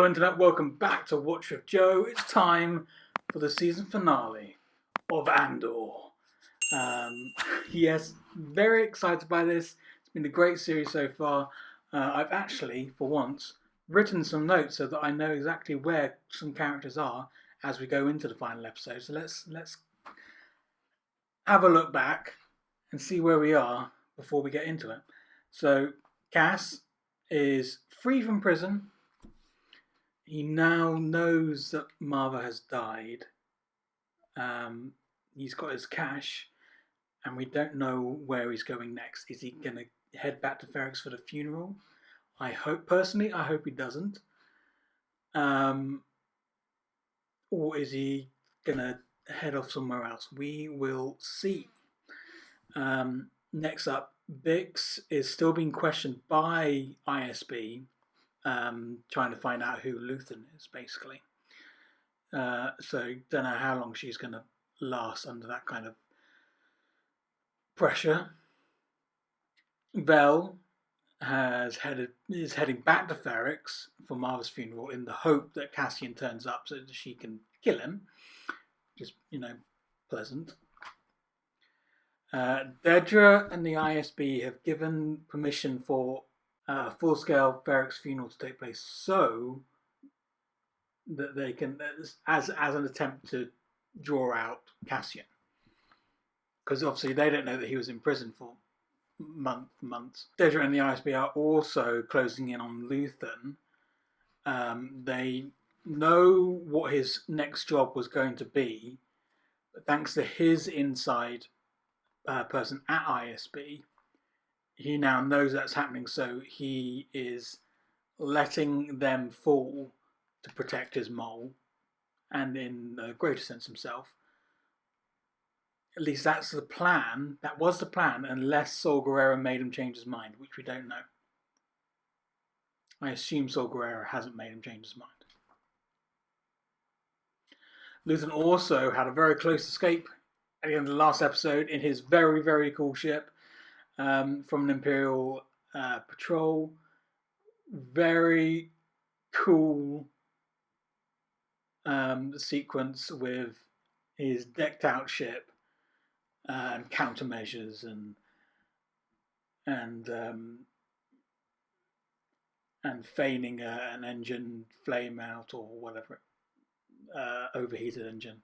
Internet, welcome back to Watch with Joe. It's time for the season finale of Andor. Yes, very excited by this. It's been a great series so far. I've actually, for once, written some notes so that I know exactly where some characters are as we go into the final episode. So let's have a look back and see where we are before we get into it. So Cass is free from prison. He now knows that Marva has died. He's got his cash, and we don't know where he's going next. Is he going to head back to Ferrix for the funeral? I hope he doesn't. Or is he going to head off somewhere else? We will see. Next up, Bix is still being questioned by ISB, trying to find out who Luthen is, basically. So don't know how long she's going to last under that kind of pressure. Vel is heading back to Ferrix for Marva's funeral in the hope that Cassian turns up so that she can kill him. Just, pleasant. Dedra and the ISB have given permission for a full-scale Ferrix funeral to take place so that they can, as an attempt to draw out Cassian. Because obviously they don't know that he was in prison for months. Dedra and the ISB are also closing in on Luthen. They know what his next job was going to be, but thanks to his inside person at ISB, he now knows that's happening, so he is letting them fall to protect his mole, and in a greater sense himself. At least that's the plan. That was the plan, unless Saul Guerrero made him change his mind, which we don't know. I assume Saul Guerrero hasn't made him change his mind. Luthen also had a very close escape at the end of the last episode in his very, very cool ship from an Imperial patrol. Very cool sequence with his decked out ship and countermeasures and feigning an engine flame out or whatever, overheated engine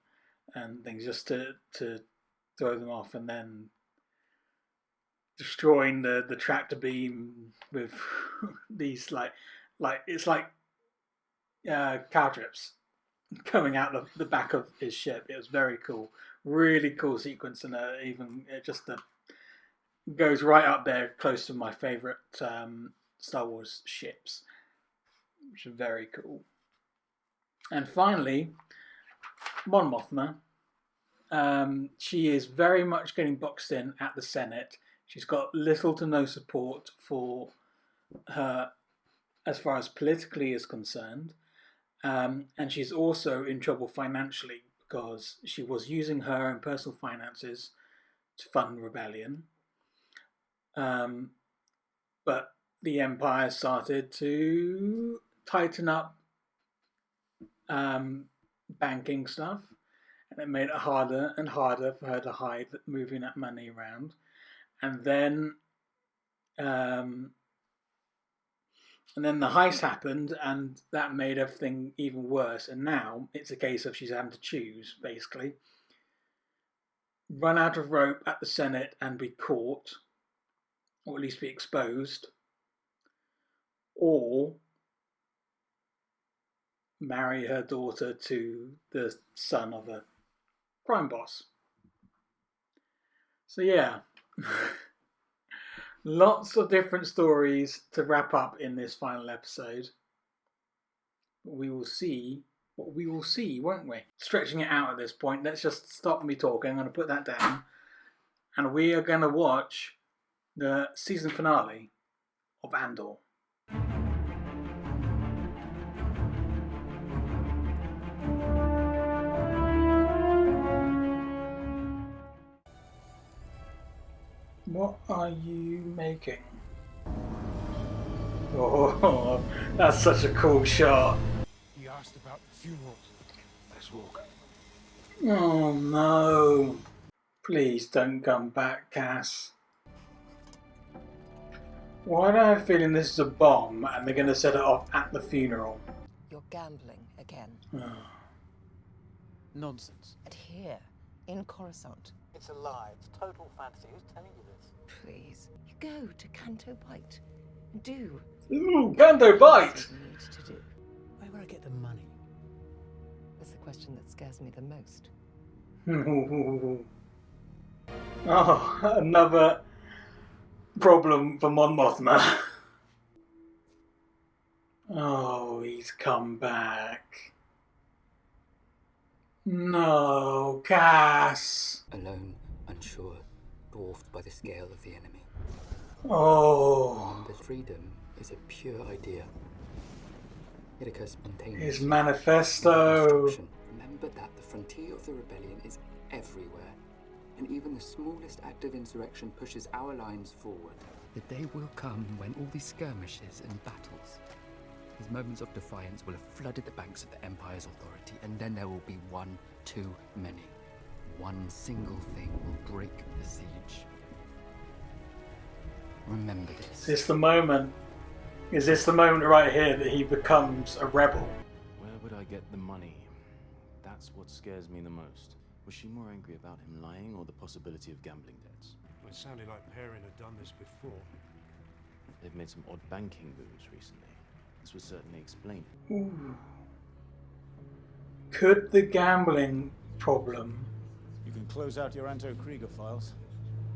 and things, just to throw them off, and then destroying the tractor beam with these like it's like cow trips coming out of the back of his ship. It was very cool, really cool sequence, and it goes right up there, close to my favourite Star Wars ships, which is very cool. And finally, Mon Mothma. She is very much getting boxed in at the Senate. She's got little to no support for her as far as politically is concerned. And she's also in trouble financially because she was using her own personal finances to fund rebellion. But the Empire started to tighten up banking stuff, and it made it harder and harder for her to hide moving that money around. And then the heist happened, and that made everything even worse. And now it's a case of she's having to choose, basically. Run out of rope at the Senate and be caught, or at least be exposed, or marry her daughter to the son of a crime boss. So yeah, lots of different stories to wrap up in this final episode. We will see what we will see, won't we? Stretching it out at this point, let's just stop me talking. I'm going to put that down, and we are going to watch the season finale of Andor. What are you making? Oh, that's such a cool shot. Oh no. Please don't come back, Cass. Why do I have a feeling this is a bomb and they're going to set it off at the funeral? You're gambling again. Oh. Nonsense. And here, in Coruscant. It's a lie. It's total fantasy. Who's telling you this? Please, you go to Canto Bight and do. Ooh, Canto Bight! What you need to do. Where would I get the money? That's the question that scares me the most. Oh, another problem for Mon Mothma. Oh, he's come back. No, Cass. Alone, unsure, dwarfed by the scale of the enemy. Oh. Remember, freedom is a pure idea. It occurs spontaneously. His manifesto. Remember that the frontier of the rebellion is everywhere. And even the smallest act of insurrection pushes our lines forward. The day will come when all these skirmishes and battles, these moments of defiance, will have flooded the banks of the Empire's authority, and then there will be one too many. One single thing will break the siege. Remember this. Is this the moment? Is this the moment right here that he becomes a rebel? Where would I get the money? That's what scares me the most. Was she more angry about him lying or the possibility of gambling debts? Well, it sounded like Perrin had done this before. They've made some odd banking moves recently. This would certainly explain it. Ooh. Could the gambling problem You can close out your Anto Krieger files.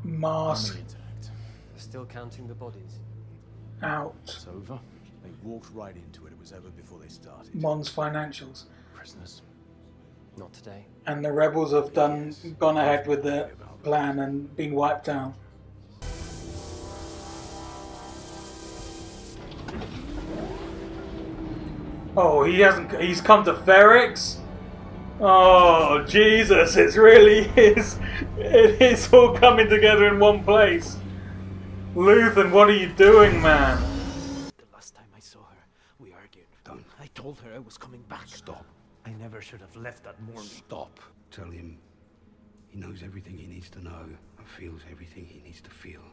mask Money intact. Still counting the bodies. out It's over. They walked right into it. It was over before they started. Mon's financials? Prisoners. Not today. And the rebels have gone ahead with the plan and been wiped out. Oh, he's come to Ferrix? Oh, Jesus, it is all coming together in one place. Luthen, what are you doing, man? The last time I saw her, we argued. Don't. I told her I was coming back. Stop. I never should have left that morning. Stop. Tell him he knows everything he needs to know and feels everything he needs to feel.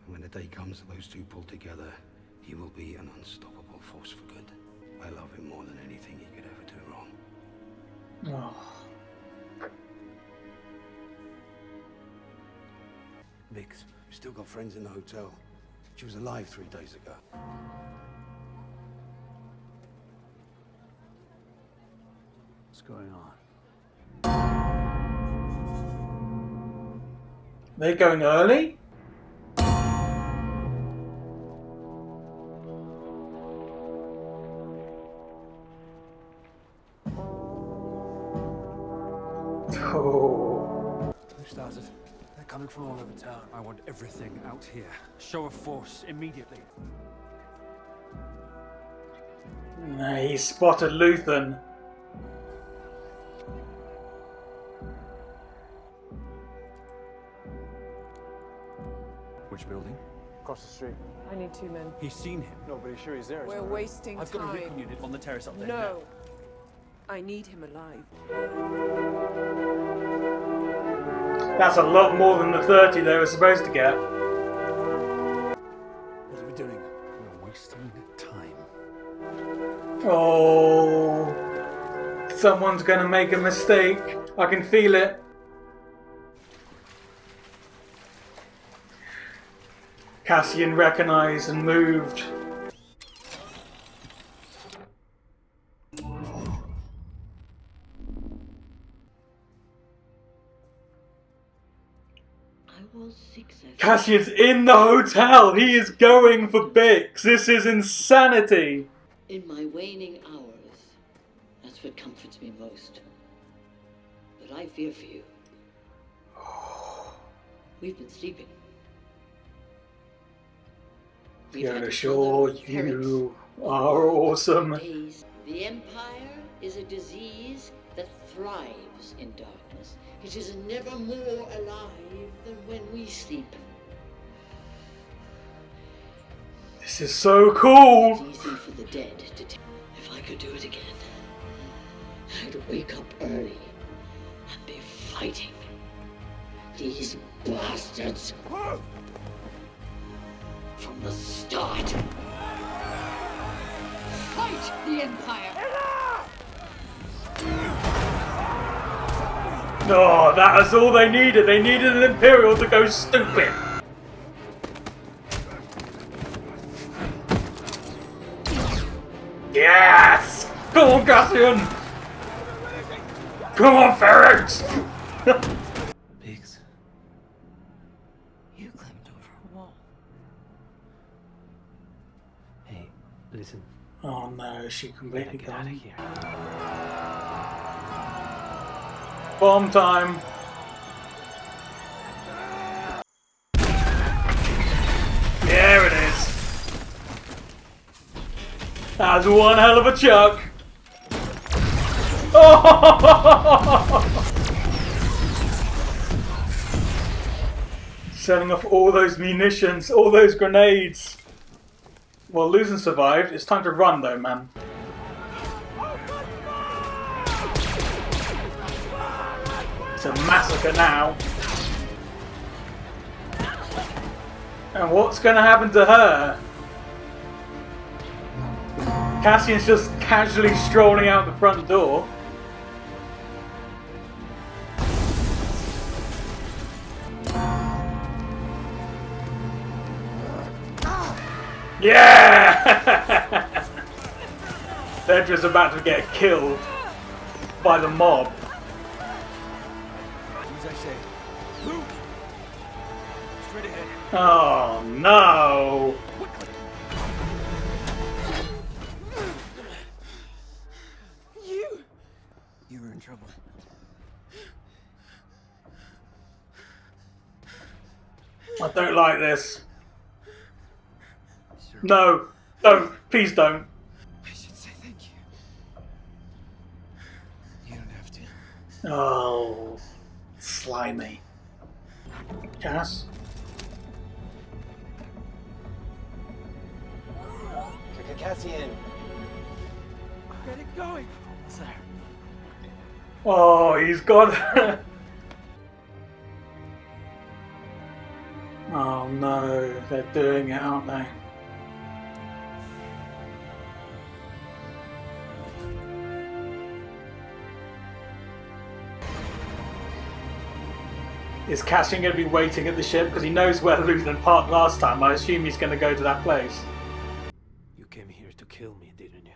And when the day comes that those two pull together, he will be an unstoppable force for good. I love him more than anything he could ever do wrong. Oh. Vix, we still got friends in the hotel. She was alive 3 days ago. What's going on? They're going early? Oh. Who started? They're coming from all over town. I want everything out here. Show of force immediately. Nah, he spotted Luthen. Which building? Across the street. I need 2 men. He's seen him. No, but he's sure he's there. We're wasting I've got a recon time. unit on the terrace up there. No. I need him alive. That's a lot more than the 30 they were supposed to get. What are we doing? We're wasting time. Oh. Someone's gonna make a mistake. I can feel it. Cassian recognized and moved. Cassian's in the hotel. He is going for Bix. This is insanity. In my waning hours, that's what comforts me most. But I fear for you. We've been sleeping. Fiona Shaw, you are awesome. The Empire is a disease that thrives in darkness. It is never more alive than when we sleep. This is so cool. It's easy for the dead to if I could do it again, I'd wake up early and be fighting these bastards from the start. Fight the Empire! No, that was all they needed. They needed an Imperial to go stupid. Yes! Come on, Cassian! Come on, Ferrix! Pigs. You climbed over a wall. Hey, listen. Oh no, is she completely Get out of gone? here. Bomb time! There it is! That's one hell of a chuck! Oh! Setting off all those munitions, all those grenades. Well, Luthen survived. It's time to run though, man. It's a massacre now. And what's going to happen to her? Cassian's just casually strolling out the front door. Yeah! Dedra's about to get killed by the mob. As I say, move! Straight ahead. Oh no! You were in trouble. I don't like this. No, don't, please don't. I should say thank you. You don't have to. Oh, slimy. Cass? Cassian. Get it going! Sir. Oh, he's got Oh no, they're doing it, aren't they? Is Cassian going to be waiting at the ship? Because he knows where Luthen parked last time. I assume he's going to go to that place. You came here to kill me, didn't you?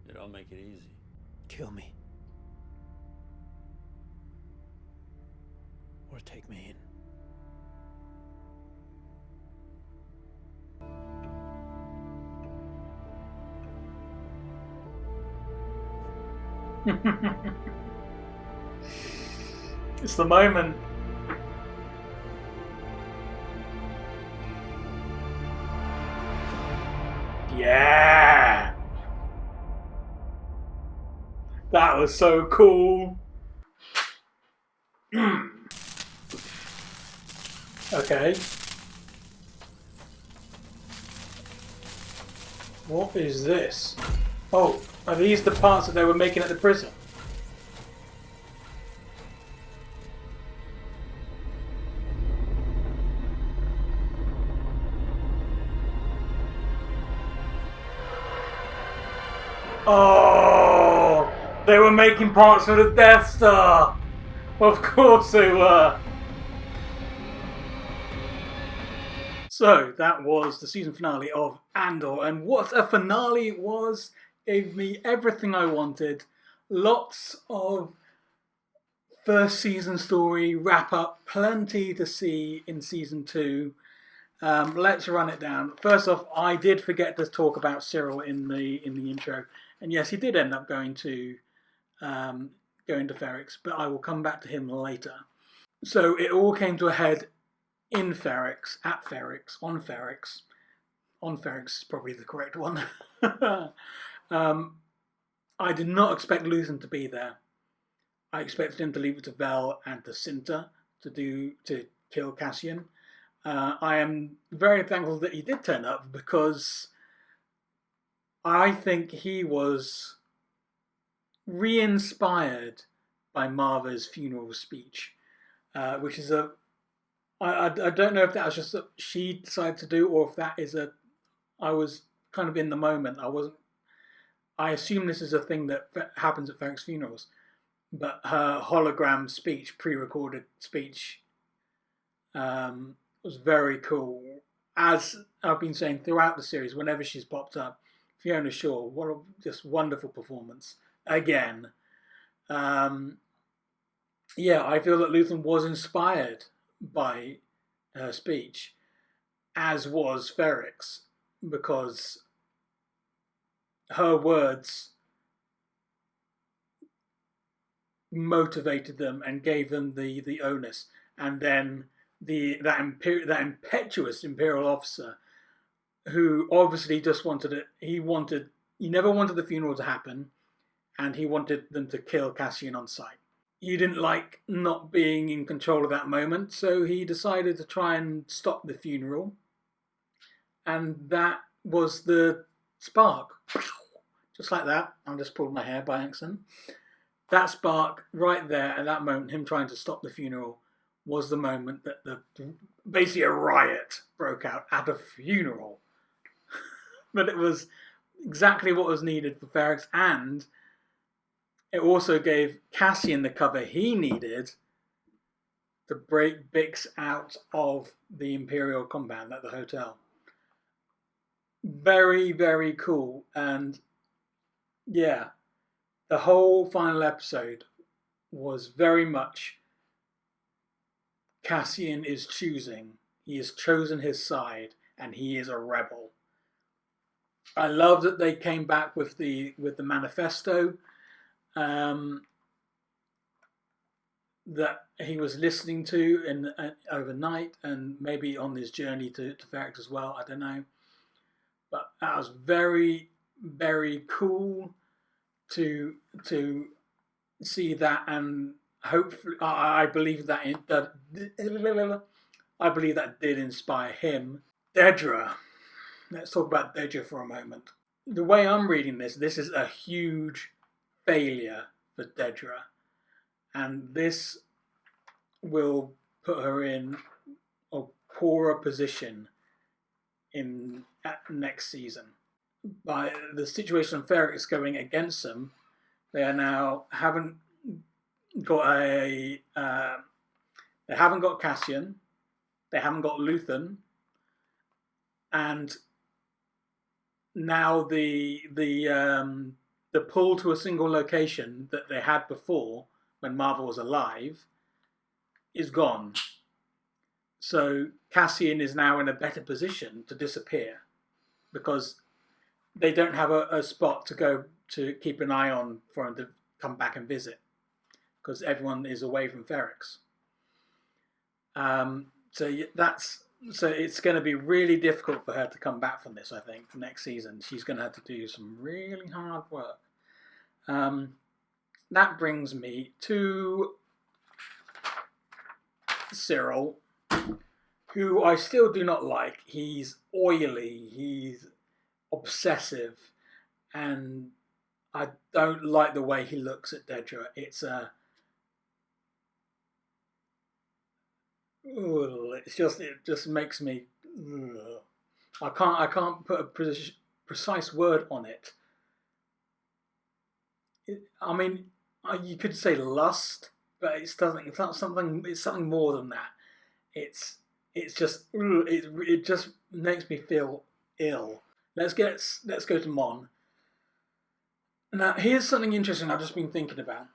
It don't make it easy. Kill me. Or take me in. It's the moment. Yeah! That was so cool. Okay. What is this? Oh, are these the parts that they were making at the prison? Oh, they were making parts for the Death Star. Of course they were. So that was the season finale of Andor, and what a finale it was. Gave me everything I wanted. Lots of first season story wrap up, plenty to see in season 2. Let's run it down. First off, I did forget to talk about Cyril in the intro, and yes, he did end up going to Ferrix, but I will come back to him later. So it all came to a head in Ferrix, at Ferrix, on Ferrix. On Ferrix is probably the correct one. I did not expect Luthen to be there. I expected him to leave it to Vel and to Cinta to kill Cassian. I am very thankful that he did turn up, because I think he was re-inspired by Marva's funeral speech, which is I don't know if that was just that she decided to do, or if that is I was kind of in the moment. I assume this is a thing that happens at Ferrix funerals, but her hologram speech, pre-recorded speech, was very cool. As I've been saying throughout the series, whenever she's popped up, Fiona Shaw, what a just wonderful performance again. I feel that Luthen was inspired by her speech, as was Ferrix, because her words motivated them and gave them the onus, and then that impetuous Imperial officer who obviously just wanted it. He never wanted the funeral to happen, and he wanted them to kill Cassian on sight. He didn't like not being in control of that moment, so he decided to try and stop the funeral, and that was the spark. Just like that. I just pulled my hair by accident. That spark right there at that moment, him trying to stop the funeral, was the moment that basically a riot broke out at a funeral. But it was exactly what was needed for Ferrix, and it also gave Cassian the cover he needed to break Bix out of the Imperial compound at the hotel. Very, very cool. And yeah, the whole final episode was very much Cassian is choosing. He has chosen his side, and he is a rebel. I love that they came back with the manifesto that he was listening to overnight, and maybe on his journey to Ferrix as well. I don't know, but that was very, very cool to see that, and hopefully, I believe that did inspire him. Dedra. Let's talk about Dedra for a moment. The way I'm reading this is a huge failure for Dedra, and this will put her in a poorer position at next season. By the situation of Ferrix going against them, they haven't got Cassian, they haven't got Luthen, and now the pull to a single location that they had before when Marva was alive is gone. So Cassian is now in a better position to disappear, because they don't have a spot to go to keep an eye on for him to come back and visit, because everyone is away from Ferrix. So it's going to be really difficult for her to come back from this, I think, for next season. She's going to have to do some really hard work. That brings me to Cyril, who I still do not like. He's oily, he's obsessive, and I don't like the way he looks at Dedra. It just makes me. I can't put a precise word on it. I mean, you could say lust, but it's not something. It's something more than that. It just makes me feel ill. Let's go to Mon. Now, here's something interesting I've just been thinking about.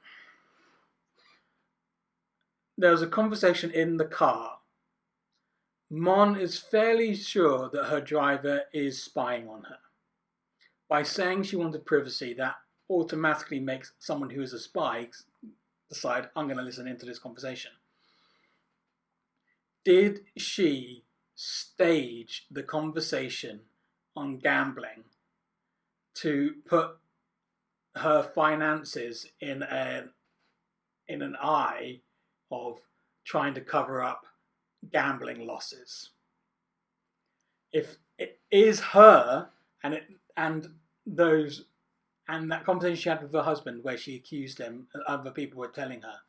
There was a conversation in the car. Mon is fairly sure that her driver is spying on her. By saying she wanted privacy, that automatically makes someone who is a spy decide, I'm going to listen into this conversation. Did she stage the conversation on gambling to put her finances in an eye of trying to cover up gambling losses? If it is her and those And that conversation she had with her husband where she accused him and other people were telling her,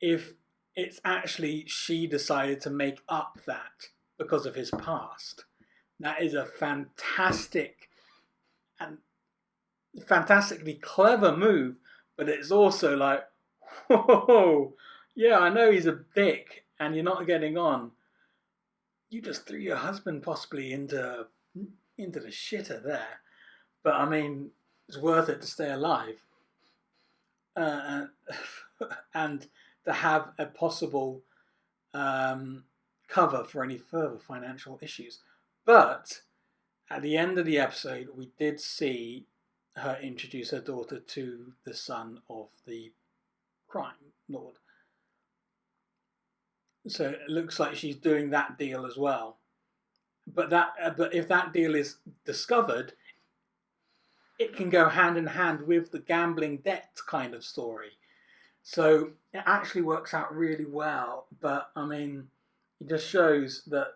if it's actually she decided to make up that because of his past, that is a fantastic and fantastically clever move, but it's also like, whoa, yeah, I know he's a dick and you're not getting on. You just threw your husband possibly into the shitter there. But I mean, it's worth it to stay alive. And to have a possible cover for any further financial issues. But at the end of the episode, we did see her introduce her daughter to the son of the crime lord. So it looks like she's doing that deal as well. But if that deal is discovered, it can go hand in hand with the gambling debt kind of story. So it actually works out really well. But I mean, it just shows that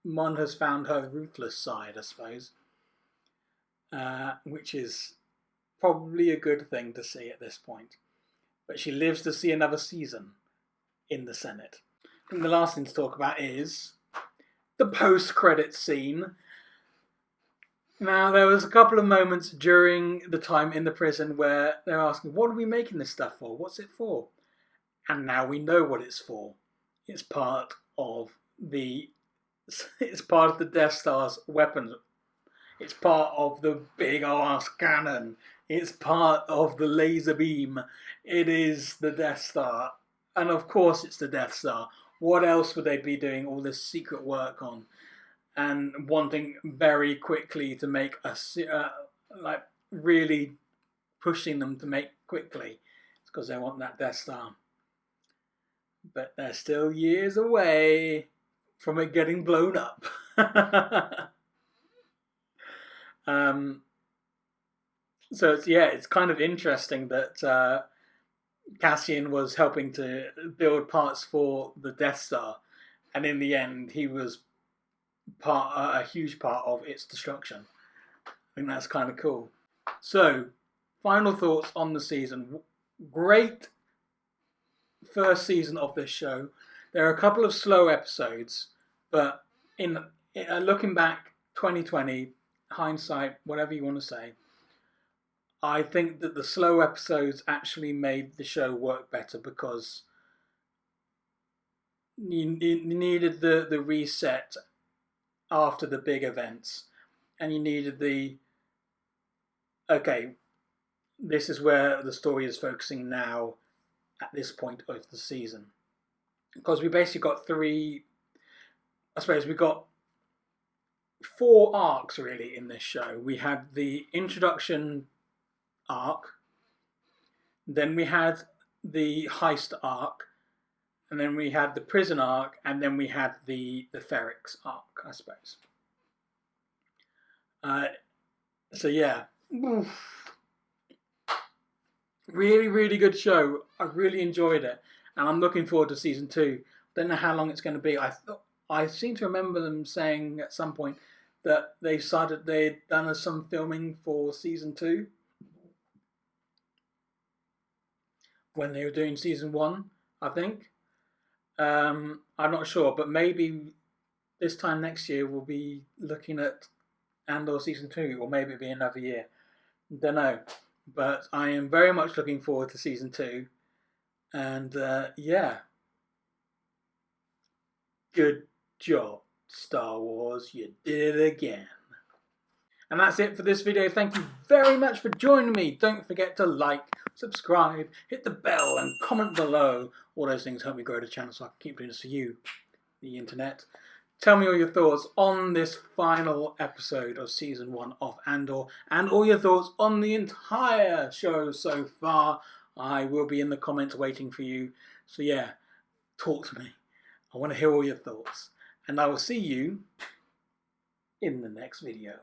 Mon has found her ruthless side, I suppose, which is probably a good thing to see at this point. But she lives to see another season in the Senate. And the last thing to talk about is the post-credit scene. Now, there was a couple of moments during the time in the prison where they're asking, what are we making this stuff for? What's it for? And now we know what it's for. It's part of the Death Star's weapons. It's part of the big ass cannon. It's part of the laser beam. It is the Death Star. And of course it's the Death Star. What else would they be doing all this secret work on? And wanting very quickly to make like really pushing them to make quickly. It's because they want that Death Star. But they're still years away from it getting blown up. So it's kind of interesting that Cassian was helping to build parts for the Death Star, and in the end he was a huge part of its destruction. I think that's kind of cool. So, final thoughts on the season. Great first season of this show. There are a couple of slow episodes, but in looking back, 2020, hindsight, whatever you want to say, I think that the slow episodes actually made the show work better because you needed the reset after the big events, and you needed this is where the story is focusing now at this point of the season. Because we basically got we got 4 arcs really in this show. We had the introduction arc, then we had the heist arc, and then we had the prison arc, and then we had the Ferrix arc, I suppose. So yeah, really, really good show. I really enjoyed it, and I'm looking forward to season 2. Don't know how long it's going to be. I seem to remember them saying at some point that they decided they'd done some filming for season 2 when they were doing season 1, I think. I'm not sure, but maybe this time next year we'll be looking at Andor season 2, or maybe it'll be another year. Don't know. But I am very much looking forward to season 2. And yeah. Good job, Star Wars. You did it again. And that's it for this video. Thank you very much for joining me. Don't forget to like, subscribe, hit the bell, and comment below. All those things help me grow the channel so I can keep doing this for you, the internet. Tell me all your thoughts on this final episode of Season 1 of Andor, and all your thoughts on the entire show so far. I will be in the comments waiting for you. So yeah, talk to me. I want to hear all your thoughts. And I will see you in the next video.